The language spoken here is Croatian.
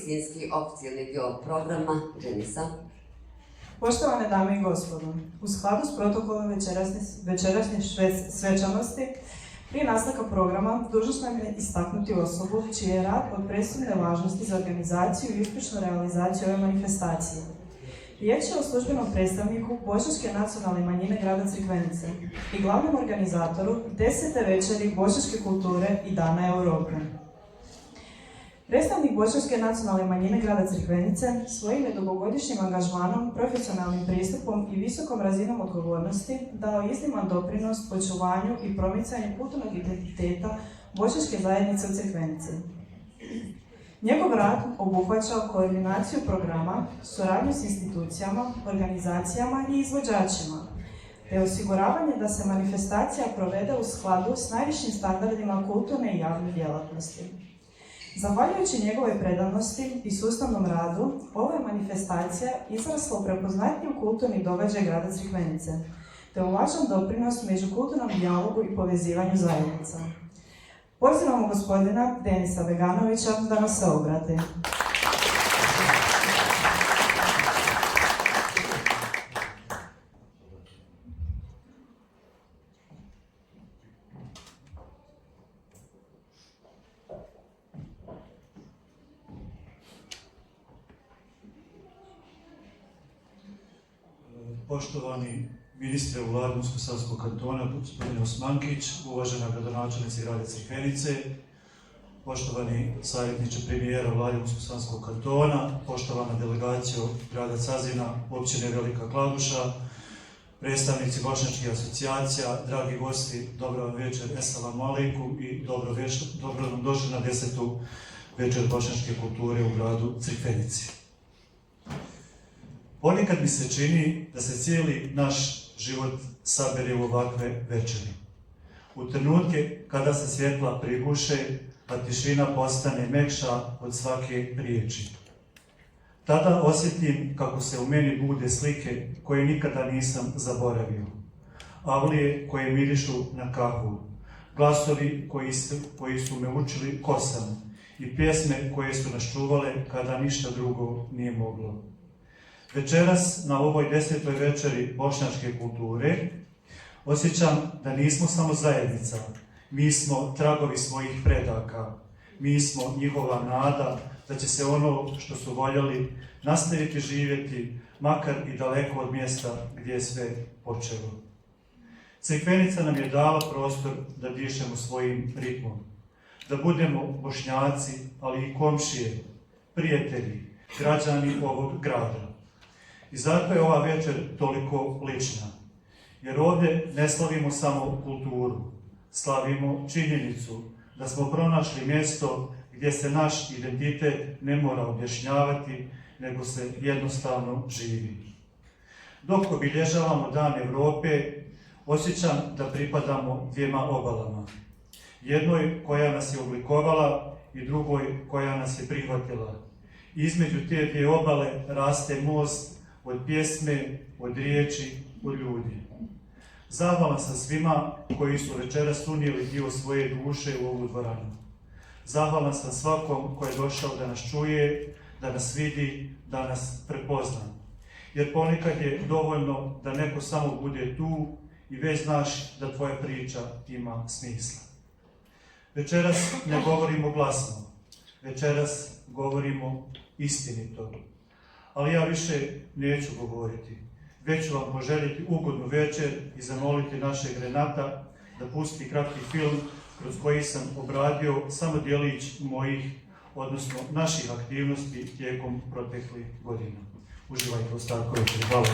istinski oficijalni dio programa. Dženisa. Poštovane dame i gospodo, u skladu s protokolom večerašnje svečanosti, prije nastavka programa dužnost nam je istaknuti osobu čiji je rad od presudne važnosti za organizaciju i uspješnu realizaciju ove manifestacije. Riječ je o službenom predstavniku Bošnjačke nacionalne manjine grada Crikvenice i glavnom organizatoru 10. večeri bošnjačke kulture i Dana Europe. Predstavnik Bošnjačke nacionalne manjine grada Crikvenice svojim je dugogodišnjim angažmanom, profesionalnim pristupom i visokom razinom odgovornosti dao izniman doprinos očuvanju i promicanju kulturnog identiteta bošnjačke zajednice u Crikvenici. Njegov rad obuhvaća koordinaciju programa, suradnju s institucijama, organizacijama i izvođačima, te osiguravanje da se manifestacija provede u skladu s najvišim standardima kulturne i javne djelatnosti. Zahvaljujući njegove predanosti i sustavnom radu, ova je manifestacija izrasla u prepoznatljiv kulturni događaj grada Crikvenice, te u važan doprinos međukulturnom dijalogu i povezivanju zajednica. Pozivamo gospodina Denisa Beganovića da nas se obrati. Poštovani ministre u Vladi Mostarskog kantona, gospodine Osmankić, uvažena gradonačelnici grada Crikvenice, poštovani savjetniče premijera u Vladi Mostarskog kantona, poštovana delegacija grada Cazina, općine Velika Kladuša, predstavnici bošnjačkih asocijacija, dragi gosti, dobro vam večer, eselamu alejkum i dobro nam došli na 10. večer bošnjačke kulture u gradu Crikvenici. Ponekad mi se čini da se cijeli naš život sabere u ovakve večeri. U trenutke kada se svjetla priguše, a tišina postane mekša od svake riječi. Tada osjetim kako se u meni bude slike koje nikada nisam zaboravio. Avlije koje mirišu na kahvu, glasovi koji su me učili ko sam i pjesme koje su nas čuvale kada ništa drugo nije moglo. Večeras, na ovoj 10. večeri bošnjačke kulture, osjećam da nismo samo zajednica, mi smo tragovi svojih predaka, mi smo njihova nada da će se ono što su voljeli nastaviti živjeti, makar i daleko od mjesta gdje je sve počelo. Crikvenica nam je dala prostor da dišemo svojim ritmom, da budemo Bošnjaci, ali i komšije, prijatelji, građani ovog grada. I zato je ova večer toliko lična, jer ovdje ne slavimo samo kulturu, slavimo činjenicu da smo pronašli mjesto gdje se naš identitet ne mora objašnjavati, nego se jednostavno živi. Dok obilježavamo Dan Europe, osjećam da pripadamo dvijema obalama. Jednoj koja nas je oblikovala i drugoj koja nas je prihvatila. Između te dvije obale raste most od pjesme, od riječi, od ljudi. Zahvalan sam svima koji su večeras unijeli dio svoje duše u ovu dvoranu. Zahvalan sam svakom koji je došao da nas čuje, da nas vidi, da nas prepozna. Jer ponekad je dovoljno da neko samo bude tu i već znaš da tvoja priča ima smisla. Večeras ne govorimo glasno, večeras govorimo istinito. Ali ja više neću govoriti, već ću vam poželjeti ugodnu večer i zamoliti našeg Renata da pusti kratki film kroz koji sam obradio samo djelić mojih, odnosno naših aktivnosti tijekom proteklih godina. Uživajte u ostatku večeri. Hvala.